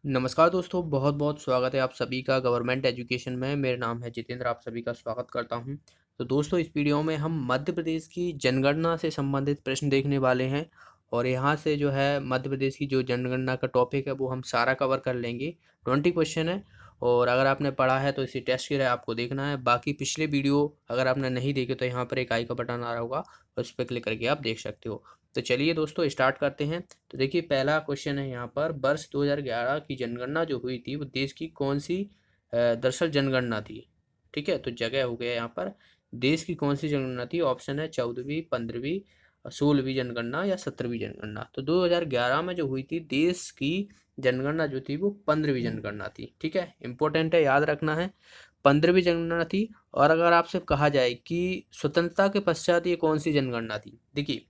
नमस्कार दोस्तों, बहुत बहुत स्वागत है आप सभी का गवर्नमेंट एजुकेशन में। मेरा नाम है जितेंद्र, आप सभी का स्वागत करता हूं। तो दोस्तों, इस वीडियो में हम मध्य प्रदेश की जनगणना से संबंधित प्रश्न देखने वाले हैं। और यहां से जो है मध्य प्रदेश की जो जनगणना का टॉपिक है वो हम सारा कवर कर लेंगे। 20 क्वेश्चन है। और अगर आपने पढ़ा है तो इसी टेस्ट की राय आपको देखना है। बाकी पिछले वीडियो अगर आपने नहीं देखे तो यहाँ पर एक आई का बटन आ रहा होगा, उस पर क्लिक करके आप देख सकते हो। तो चलिए दोस्तों, स्टार्ट करते हैं। तो देखिए, पहला क्वेश्चन है यहाँ पर, वर्ष 2011 की जनगणना जो हुई थी वो देश की कौन सी दरअसल जनगणना थी। ठीक है, तो जगह हो गया यहाँ पर, देश की कौन सी जनगणना थी। ऑप्शन है 14वीं, 15वीं, 16वीं जनगणना या 17वीं जनगणना। तो 2011 में जो हुई थी देश की जनगणना जो थी वो 15वीं जनगणना थी। ठीक है, इंपॉर्टेंट है, याद रखना है, 15वीं जनगणना थी। और अगर आपसे कहा जाए कि स्वतंत्रता के पश्चात ये कौन सी जनगणना थी, देखिए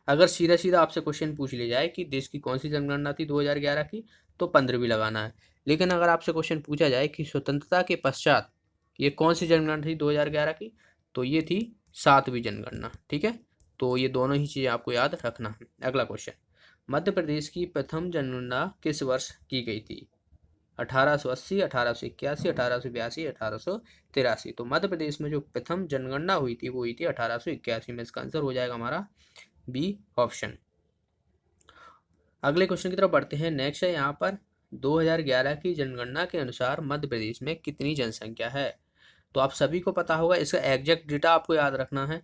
अगर सीधा सीधा आपसे क्वेश्चन पूछ लिया जाए कि देश की कौन सी जनगणना थी 2011 की, तो 15वीं लगाना है। लेकिन अगर आपसे क्वेश्चन पूछा जाए कि स्वतंत्रता के पश्चात ये कौन सी जनगणना थी 2011 की, तो ये थी 7वीं जनगणना। ठीक है, तो ये दोनों ही चीज़ें आपको याद रखना है। अगला क्वेश्चन, मध्य प्रदेश की प्रथम जनगणना किस वर्ष की गई थी। 1880, 1881, 1882, 1883। तो मध्य प्रदेश में जो प्रथम जनगणना हुई थी वो हुई थी 1881 में। इसका आंसर हो जाएगा हमारा बी ऑप्शन। अगले क्वेश्चन की तरफ बढ़ते हैं। नेक्स्ट है यहाँ पर, 2011 की जनगणना के अनुसार मध्य प्रदेश में कितनी जनसंख्या है। तो आप सभी को पता होगा, इसका एग्जैक्ट डेटा आपको याद रखना है।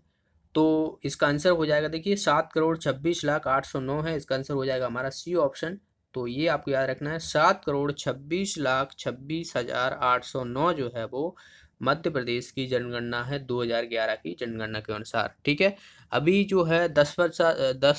तो इसका आंसर हो जाएगा, देखिए 7,26,08,09 है। इसका आंसर हो जाएगा हमारा सी ऑप्शन। तो ये आपको याद रखना है, 7,26,26,0809 जो है वो मध्य प्रदेश की जनगणना है 2011 की जनगणना के अनुसार। ठीक है, अभी जो है 10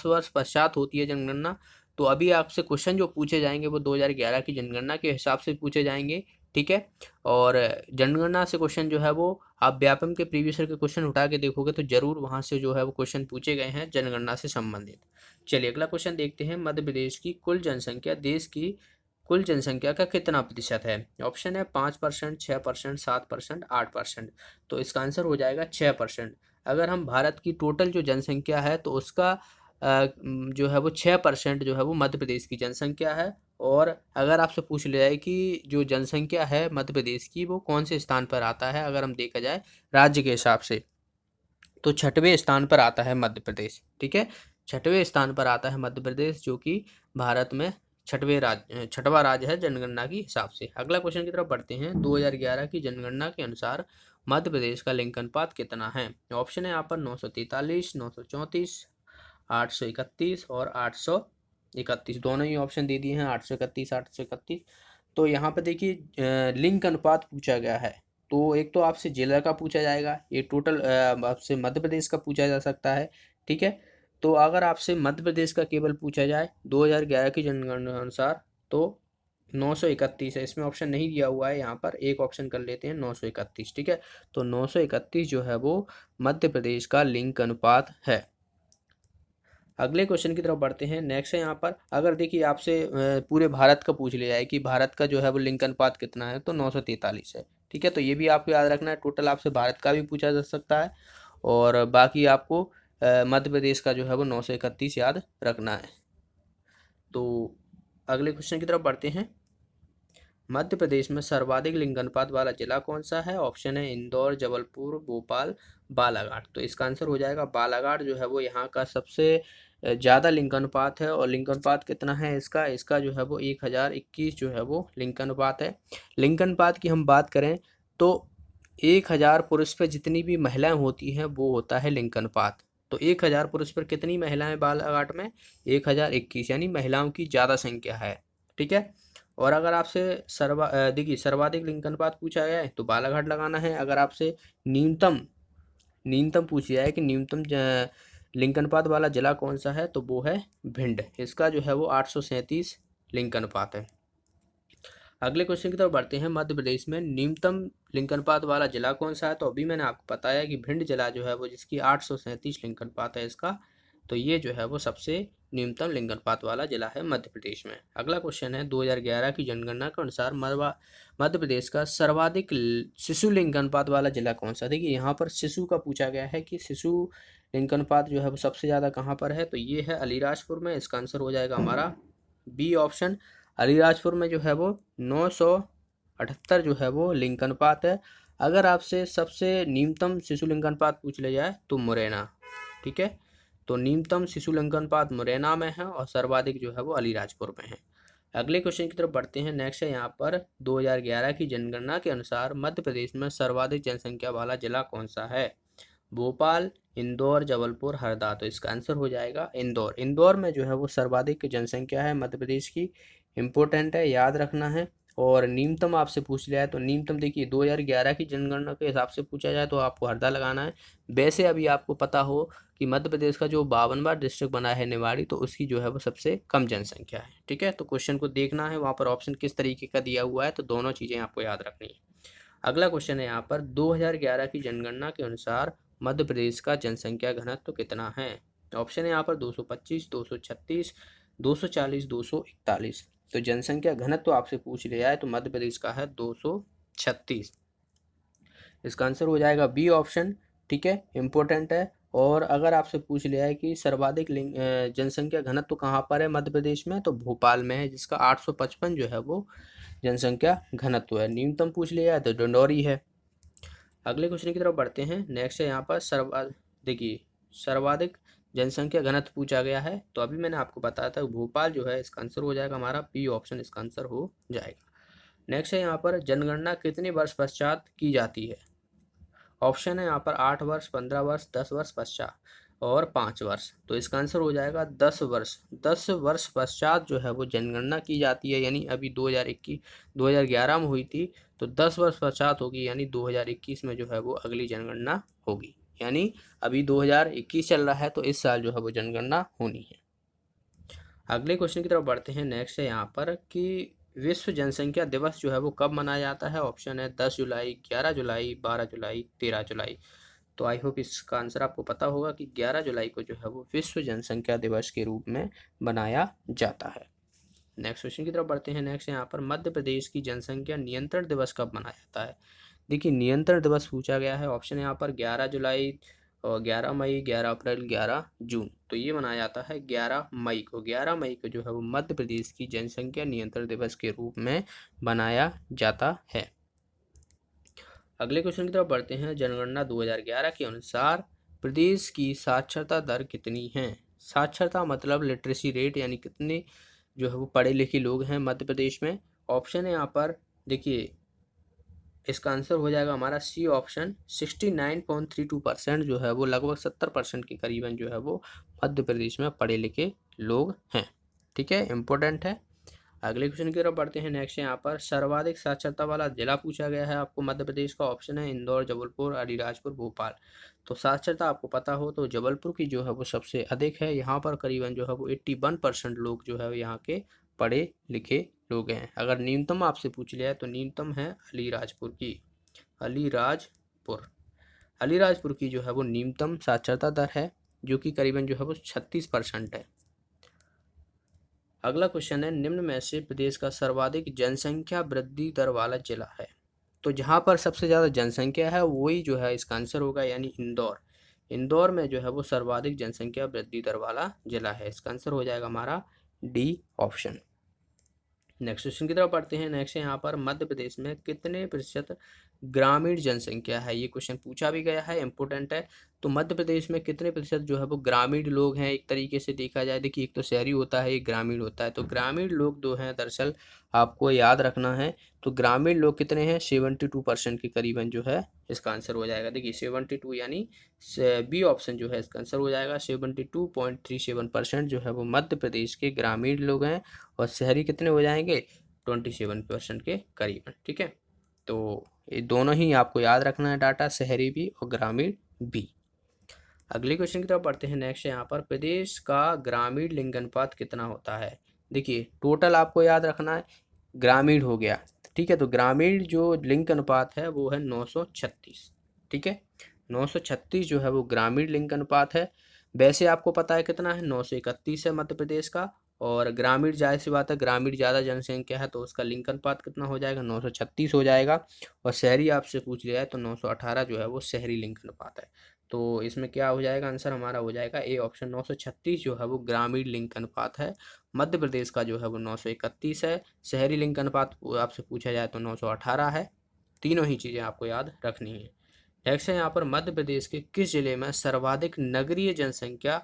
वर्ष पश्चात होती है जनगणना। तो अभी आपसे क्वेश्चन जो पूछे जाएंगे वो 2011 की जनगणना के हिसाब से पूछे जाएंगे। ठीक है, और जनगणना से क्वेश्चन जो है वो आप व्यापम के प्रीवियस ईयर के क्वेश्चन उठा के देखोगे तो जरूर वहां से जो है वो क्वेश्चन पूछे गए हैं जनगणना से संबंधित। चलिए अगला क्वेश्चन देखते हैं। मध्य प्रदेश की कुल जनसंख्या देश की कुल जनसंख्या का कितना प्रतिशत है। ऑप्शन है 5%, 6%, 7%, 8%। तो इसका आंसर हो जाएगा 6%। अगर हम भारत की टोटल जो जनसंख्या है तो उसका जो है वो 6% जो है वो मध्य प्रदेश की जनसंख्या है। और अगर आपसे पूछ लिया जाए कि जो जनसंख्या है मध्य प्रदेश की वो कौन से स्थान पर आता है, अगर हम देखा जाए राज्य के हिसाब से, तो 6वें स्थान पर आता है मध्य प्रदेश। ठीक है, 6वें स्थान पर आता है मध्य प्रदेश, जो कि भारत में 6वां राज्य है जनगणना के हिसाब से। अगला क्वेश्चन की तरफ बढ़ते हैं। 2011 की जनगणना के अनुसार मध्य प्रदेश का लिंग अनुपात कितना है। ऑप्शन है यहाँ पर 943, 934, 831 और 831। दोनों ही ऑप्शन दे दिए हैं, 831, 831। तो यहाँ पर देखिए लिंग अनुपात पूछा गया है। तो एक तो आपसे जिला का पूछा जाएगा, ये टोटल आपसे मध्य प्रदेश का पूछा जा सकता है। ठीक है, तो अगर आपसे मध्य प्रदेश का केवल पूछा जाए 2011 की जनगणना अनुसार, तो 931 है। इसमें ऑप्शन नहीं दिया हुआ है, यहाँ पर एक ऑप्शन कर लेते हैं 931। ठीक है, तो 931 जो है वो मध्य प्रदेश का लिंग अनुपात है। अगले क्वेश्चन की तरफ बढ़ते हैं। नेक्स्ट है यहाँ पर, अगर देखिए आपसे पूरे भारत का पूछ लिया जाए कि भारत का जो है वो लिंग अनुपात कितना है, तो 943 है। ठीक है, तो ये भी आपको याद रखना है। टोटल आपसे भारत का भी पूछा जा सकता है, और बाकी आपको मध्य प्रदेश का जो है वो 931 याद रखना है। तो अगले क्वेश्चन की तरफ बढ़ते हैं। मध्य प्रदेश में सर्वाधिक लिंग अनुपात वाला जिला कौन सा है। ऑप्शन है इंदौर, जबलपुर, भोपाल, बालाघाट। तो इसका आंसर हो जाएगा बालाघाट जो है वो यहाँ का सबसे ज़्यादा लिंग अनुपात है। और लिंग अनुपात कितना है इसका, इसका जो है वो 1021 जो है वो लिंग अनुपात है। लिंग अनुपात की हम बात करें तो 1000 पुरुष पर जितनी भी महिलाएं होती हैं वो होता है लिंग अनुपात। तो 1000 पुरुष पर कितनी महिलाएं बालाघाट में, 1021, यानी महिलाओं की ज़्यादा संख्या है। ठीक है, और अगर आपसे देखिए सर्वाधिक लिंग अनुपात पूछा गया है तो बालाघाट लगाना है। अगर आपसे न्यूनतम न्यूनतम पूछ गया है कि न्यूनतम लिंग अनुपात वाला जिला कौन सा है, तो वो है भिंड। इसका जो है वो 837 लिंग अनुपात है। अगले क्वेश्चन की तरफ बढ़ते हैं। मध्य प्रदेश में न्यूनतम लिंग अनुपात वाला जिला कौन सा है। तो अभी मैंने आपको बताया कि भिंड जिला जो है वो, जिसकी 837 लिंग अनुपात है इसका, तो ये जो है वो सबसे न्यूनतम लिंग अनुपात वाला जिला है मध्य प्रदेश में। अगला क्वेश्चन है, 2011 की जनगणना के अनुसार मध्य प्रदेश का सर्वाधिक शिशु लिंग अनुपात वाला जिला कौन सा। देखिए यहाँ पर शिशु का पूछा गया है कि शिशु लिंग अनुपात जो है वो सबसे ज़्यादा कहाँ पर है, तो ये है अलीराजपुर में। इसका आंसर हो जाएगा हमारा बी ऑप्शन। अलीराजपुर में जो है वो 978 जो है वो लिंग अनुपात है। अगर आपसे सबसे न्यूनतम शिशु लिंग अनुपात पूछ लिया जाए तो मुरैना, ठीक है। तो न्यूनतम शिशु लिंग अनुपात मुरैना में है और सर्वाधिक जो है वो अलीराजपुर में है। अगले क्वेश्चन की तरफ बढ़ते हैं। नेक्स्ट है यहाँ पर 2011 की जनगणना के अनुसार मध्य प्रदेश में सर्वाधिक जनसंख्या वाला जिला कौन सा है? भोपाल, इंदौर, जबलपुर, हरदा। तो इसका आंसर हो जाएगा इंदौर। इंदौर में जो है वो सर्वाधिक जनसंख्या है मध्य प्रदेश की। इम्पोर्टेंट है, याद रखना है। और न्यूनतम आपसे पूछ लिया है तो न्यूनतम देखिए 2011 की जनगणना के हिसाब से पूछा जाए तो आपको हरदा लगाना है। वैसे अभी आपको पता हो कि मध्य प्रदेश का जो 52वां डिस्ट्रिक्ट बना है निवाड़ी, तो उसकी जो है वो सबसे कम जनसंख्या है, ठीक है। तो क्वेश्चन को देखना है, वहाँ पर ऑप्शन किस तरीके का दिया हुआ है, तो दोनों चीज़ें आपको याद रखनी है। अगला क्वेश्चन है यहाँ पर 2011 की जनगणना के अनुसार मध्य प्रदेश का जनसंख्या घनत्व कितना है? ऑप्शन है यहाँ पर 225, 236, 240, 241। तो जनसंख्या घनत्व आपसे पूछ लिया है तो मध्य प्रदेश का है 236। इसका आंसर हो जाएगा बी ऑप्शन, ठीक है, इम्पोर्टेंट है। और अगर आपसे पूछ लिया है कि सर्वाधिक जनसंख्या घनत्व कहाँ पर है मध्य प्रदेश में, तो भोपाल में है, जिसका 855 जो है वो जनसंख्या घनत्व है। न्यूनतम पूछ लिया है तो डिंडौरी है। अगले क्वेश्चन की तरफ बढ़ते हैं। नेक्स्ट है यहाँ पर देखिए सर्वाधिक जनसंख्या घनत्व पूछा गया है, तो अभी मैंने आपको बताया था भोपाल जो है, इसका आंसर हो जाएगा हमारा बी ऑप्शन, इसका आंसर हो जाएगा। नेक्स्ट है यहाँ पर जनगणना कितने वर्ष पश्चात की जाती है? ऑप्शन है यहाँ पर 8 वर्ष, 15 वर्ष, 10 वर्ष पश्चात और 5 वर्ष। तो इसका आंसर हो जाएगा 10 वर्ष। 10 वर्ष पश्चात जो है वो जनगणना की जाती है, यानी अभी 2011 में हुई थी, तो 10 वर्ष पश्चात होगी, यानी 2021 में जो है वो अगली जनगणना होगी। यानी अभी 2021 चल रहा है तो इस साल जो है वो जनगणना होनी है। अगले क्वेश्चन की तरफ बढ़ते हैं। नेक्स्ट है यहाँ पर कि विश्व जनसंख्या दिवस जो है वो कब मनाया जाता है? ऑप्शन है 10 जुलाई, 11 जुलाई, 12 जुलाई, 13 जुलाई। तो आई होप इसका आंसर आपको पता होगा कि 11 जुलाई को जो है वो विश्व जनसंख्या दिवस के रूप में मनाया जाता है। नेक्स्ट क्वेश्चन की तरफ बढ़ते हैं। नेक्स्ट यहाँ पर मध्य प्रदेश की जनसंख्या नियंत्रण दिवस कब मनाया जाता है? देखिए नियंत्रण दिवस पूछा गया है। ऑप्शन यहाँ पर 11 जुलाई और 11 मई, 11 अप्रैल, 11 जून। तो ये मनाया जाता है 11 मई को। 11 मई को जो है वो मध्य प्रदेश की जनसंख्या नियंत्रण दिवस के रूप में मनाया जाता है। अगले क्वेश्चन की तरफ बढ़ते हैं। जनगणना 2011 के अनुसार प्रदेश की साक्षरता दर कितनी है? साक्षरता मतलब लिटरेसी रेट, यानी कितने जो है वो पढ़े लिखे लोग हैं मध्य प्रदेश में। ऑप्शन है यहाँ पर देखिए, इसका आंसर हो जाएगा हमारा सी ऑप्शन, 69.32% जो है वो लगभग 70% के करीबन जो है वो मध्य प्रदेश में पढ़े लिखे लोग हैं, ठीक है, इम्पोर्टेंट है। अगले क्वेश्चन की तरफ बढ़ते हैं। नेक्स्ट यहाँ पर सर्वाधिक साक्षरता वाला जिला पूछा गया है आपको मध्य प्रदेश का। ऑप्शन है इंदौर, जबलपुर, अलीराजपुर, भोपाल। तो साक्षरता आपको पता हो तो जबलपुर की जो है वो सबसे अधिक है। यहाँ पर करीबन जो है वो 81% लोग जो है यहाँ के पढ़े लिखे लोग हैं। अगर न्यूनतम आपसे पूछ लिया है तो न्यूनतम है अलीराजपुर की। अलीराजपुर की जो है वो न्यूनतम साक्षरता दर है, जो कि करीबन जो है वो 36% है। अगला क्वेश्चन है, निम्न में से प्रदेश का सर्वाधिक जनसंख्या वृद्धि दर वाला जिला है? तो जहाँ पर सबसे ज़्यादा जनसंख्या है वही जो है इसका आंसर होगा, यानी इंदौर। इंदौर में जो है वो सर्वाधिक जनसंख्या वृद्धि दर वाला जिला है। इसका आंसर हो जाएगा हमारा डी ऑप्शन। नेक्स्ट क्वेश्चन की तरफ बढ़ते हैं। नेक्स्ट यहाँ पर मध्य प्रदेश में कितने प्रतिशत ग्रामीण जनसंख्या है? ये क्वेश्चन पूछा भी गया है, इंपॉर्टेंट है। तो मध्य प्रदेश में कितने प्रतिशत जो है वो ग्रामीण लोग हैं? एक तरीके से देखा जाए, देखिए एक तो शहरी होता है, एक ग्रामीण होता है। तो ग्रामीण लोग जो हैं दरअसल आपको याद रखना है, तो ग्रामीण लोग कितने हैं? 72% के करीबन जो है इसका आंसर हो जाएगा। देखिए 72 यानी बी ऑप्शन जो है इसका आंसर हो जाएगा। 72.37% जो है वो मध्य प्रदेश के ग्रामीण लोग हैं और शहरी कितने हो जाएंगे? 27% के करीबन, ठीक है। तो ये दोनों ही आपको याद रखना है डाटा, शहरी भी और ग्रामीण भी। अगले क्वेश्चन की तरफ बढ़ते हैं। नेक्स्ट यहाँ पर प्रदेश का ग्रामीण लिंग अनुपात कितना होता है? देखिए टोटल आपको याद रखना है, ग्रामीण हो गया, ठीक है। तो ग्रामीण जो लिंग अनुपात है वो है 936, ठीक है। 936 जो है वो ग्रामीण लिंग अनुपात है। वैसे आपको पता है कितना है? 931 है मध्य प्रदेश का। और ग्रामीण जाहिर सी बात है, ग्रामीण ज़्यादा जनसंख्या है तो उसका लिंग अनुपात कितना हो जाएगा? 936 हो जाएगा। और शहरी आपसे पूछ लिया है तो 918 जो है वो शहरी लिंग अनुपात है। तो इसमें क्या हो जाएगा, आंसर हमारा हो जाएगा ए ऑप्शन। 936 जो है वो ग्रामीण लिंग अनुपात है। मध्य प्रदेश का जो है वो 931 है। शहरी लिंग अनुपात आपसे पूछा जाए तो 918 है। तीनों ही चीज़ें आपको याद रखनी है। नेक्स्ट है यहाँ पर, मध्य प्रदेश के किस जिले में सर्वाधिक नगरीय जनसंख्या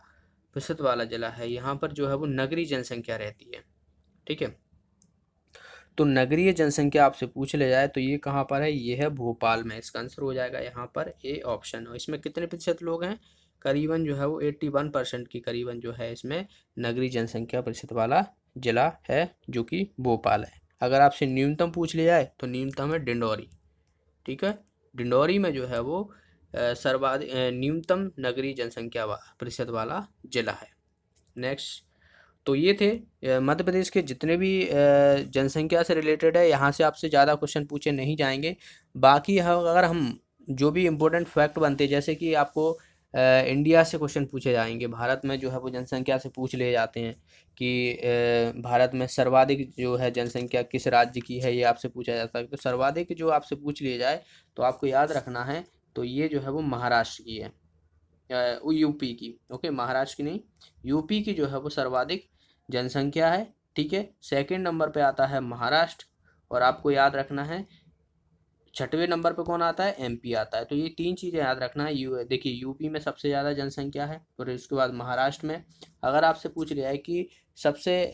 प्रतिशत वाला जिला है। यहाँ पर जो है वो नगरीय जनसंख्या रहती है। ठीक है, तो नगरीय जनसंख्या आपसे पूछ ले जाए तो ये कहाँ पर है, ये है भोपाल में। इसका आंसर हो जाएगा यहाँ पर ए ऑप्शन। और इसमें कितने प्रतिशत लोग हैं, करीबन जो है वो 81% की करीबन जो है इसमें नगरीय जनसंख्या प्रतिशत वाला जिला है, जो कि भोपाल है। अगर आपसे न्यूनतम पूछ लिया जाए तो न्यूनतम है डिंडौरी। ठीक है, डिंडौरी में जो है वो सर्वाधिक न्यूनतम नगरीय जनसंख्या प्रतिशत वाला जिला है। नेक्स्ट, तो ये थे मध्य प्रदेश के जितने भी जनसंख्या से रिलेटेड है। यहाँ से आपसे ज़्यादा क्वेश्चन पूछे नहीं जाएंगे। बाकी अगर हम जो भी इम्पोर्टेंट फैक्ट बनते हैं, जैसे कि आपको इंडिया से क्वेश्चन पूछे जाएंगे, भारत में जो है वो जनसंख्या से पूछ ले जाते हैं कि भारत में सर्वाधिक जो है जनसंख्या किस राज्य की है, ये आपसे पूछा जाता है। तो सर्वाधिक जो आपसे पूछ लिया जाए तो आपको याद रखना है, तो ये जो है वो महाराष्ट्र की है, यूपी की। ओके, महाराष्ट्र की नहीं, यूपी की जो है वो सर्वाधिक जनसंख्या है। ठीक है, सेकंड नंबर पे आता है महाराष्ट्र, और आपको याद रखना है छठवें नंबर पे कौन आता है, एमपी आता है। तो ये तीन चीज़ें याद रखना है। देखिए, यूपी में सबसे ज़्यादा जनसंख्या है, और इसके बाद महाराष्ट्र में। अगर आपसे पूछ लिया है कि सबसे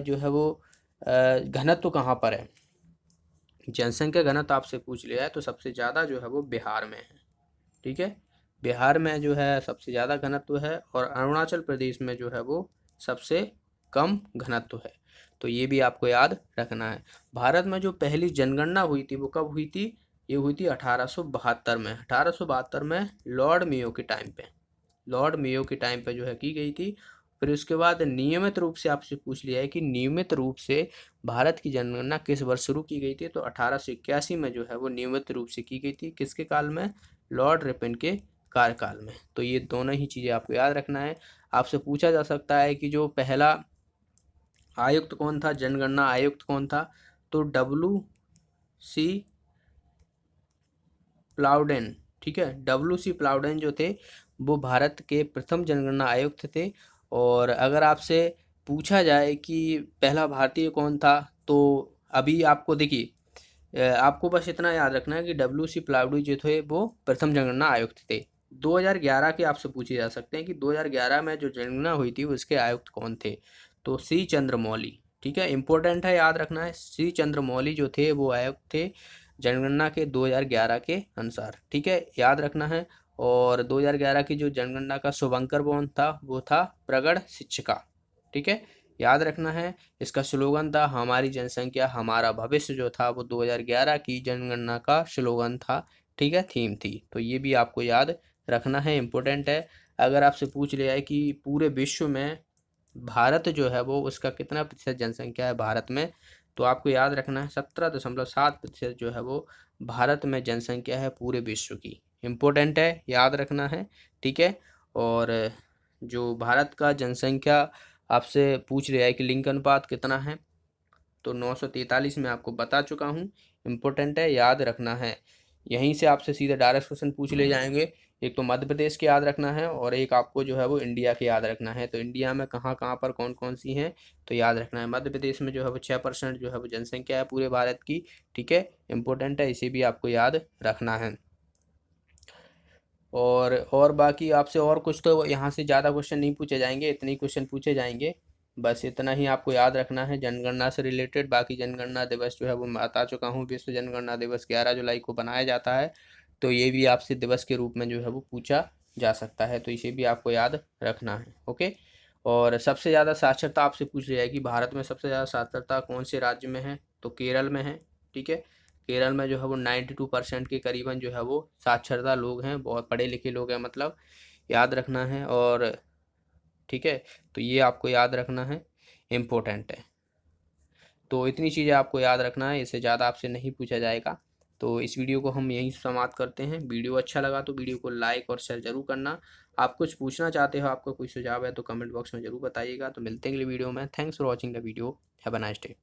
जो है वो घनत्व कहाँ पर है, जनसंख्या घनत्व आपसे पूछ लिया है, तो सबसे ज़्यादा जो है वो बिहार में है। ठीक है, बिहार में जो है सबसे ज़्यादा घनत्व है, और अरुणाचल प्रदेश में जो है वो सबसे कम घनत्व है। तो ये भी आपको याद रखना है। भारत में जो पहली जनगणना हुई थी वो कब हुई थी, ये हुई थी 1872 में। 1872 में लॉर्ड मेयो के टाइम पे, लॉर्ड मेयो के टाइम पे जो है की गई थी। फिर उसके बाद नियमित रूप से आपसे पूछ लिया है कि नियमित रूप से भारत की जनगणना किस वर्ष शुरू की गई थी, तो 1881 में जो है वो नियमित रूप से की गई थी। किसके काल में, लॉर्ड रिपन के कार्यकाल में। तो ये दोनों ही चीज़ें आपको याद रखना है। आपसे पूछा जा सकता है कि जो पहला आयुक्त कौन था, जनगणना आयुक्त कौन था, तो WC प्लाउडेन। ठीक है, WC प्लाउडेन जो थे वो भारत के प्रथम जनगणना आयुक्त थे। और अगर आपसे पूछा जाए कि पहला भारतीय कौन था, तो अभी आपको देखिए, आपको बस इतना याद रखना है कि WC प्लाउडी जो थे वो प्रथम जनगणना आयुक्त थे। 2011 के आपसे पूछे जा सकते हैं कि 2011 में जो जनगणना हुई थी उसके आयुक्त कौन थे, तो C चंद्रमौली। ठीक है, इंपॉर्टेंट है, याद रखना है। C चंद्रमौली जो थे वो आयुक्त थे जनगणना के 2011 के अनुसार। ठीक है, याद रखना है। और 2011 की जो जनगणना का शुभंकर कौन था, वो था प्रगढ़ शिक्षिका। ठीक है, याद रखना है। इसका स्लोगन था हमारी जनसंख्या हमारा भविष्य, जो था वो 2011 की जनगणना का स्लोगन था। ठीक है, थीम थी। तो ये भी आपको याद रखना है, इम्पोर्टेंट है। अगर आपसे पूछ लिया है कि पूरे विश्व में भारत जो है वो उसका कितना प्रतिशत जनसंख्या है भारत में, तो आपको याद रखना है 17.7% जो है वो भारत में जनसंख्या है पूरे विश्व की। इम्पोर्टेंट है, याद रखना है। ठीक है, और जो भारत का जनसंख्या आपसे पूछ रहा है कि लिंग अनुपात कितना है, तो 943 में आपको बता चुका हूँ। इम्पोर्टेंट है, याद रखना है। यहीं से आपसे सीधे डायरेक्ट क्वेश्चन पूछ ले जाएंगे। एक तो मध्य प्रदेश के याद रखना है, और एक आपको जो है वो इंडिया के याद रखना है। तो इंडिया में कहाँ कहाँ पर कौन कौन सी हैं, तो याद रखना है। मध्य प्रदेश में जो है वो 6% जो है वो जनसंख्या है पूरे भारत की। ठीक है, इम्पोर्टेंट है, इसे भी आपको याद रखना है। और बाकी आपसे और कुछ तो यहाँ से ज़्यादा क्वेश्चन नहीं पूछे जाएंगे, इतने ही क्वेश्चन पूछे जाएंगे। बस इतना ही आपको याद रखना है जनगणना से रिलेटेड। बाकी जनगणना दिवस जो है वो मैं बता चुका हूँ, विश्व जनगणना दिवस 11 जुलाई को बनाया जाता है। तो ये भी आपसे दिवस के रूप में जो है वो पूछा जा सकता है, तो इसे भी आपको याद रखना है। ओके, और सबसे ज़्यादा साक्षरता आपसे पूछ लिया है कि भारत में सबसे ज़्यादा साक्षरता कौन से राज्य में है, तो केरल में है। ठीक है, केरल में जो है वो 92% के करीबन जो है वो साक्षरता लोग हैं, बहुत पढ़े लिखे लोग हैं मतलब, याद रखना है। और ठीक है, तो ये आपको याद रखना है, इम्पोर्टेंट है। तो इतनी चीज़ें आपको याद रखना है, इससे ज़्यादा आपसे नहीं पूछा जाएगा। तो इस वीडियो को हम यहीं समाप्त करते हैं। वीडियो अच्छा लगा तो वीडियो को लाइक और शेयर जरूर करना। आप कुछ पूछना चाहते हो, आपका कोई सुझाव है तो कमेंट बॉक्स में जरूर बताइएगा। तो मिलते हैं अगले वीडियो में। Thanks for watching the video. Have a nice day.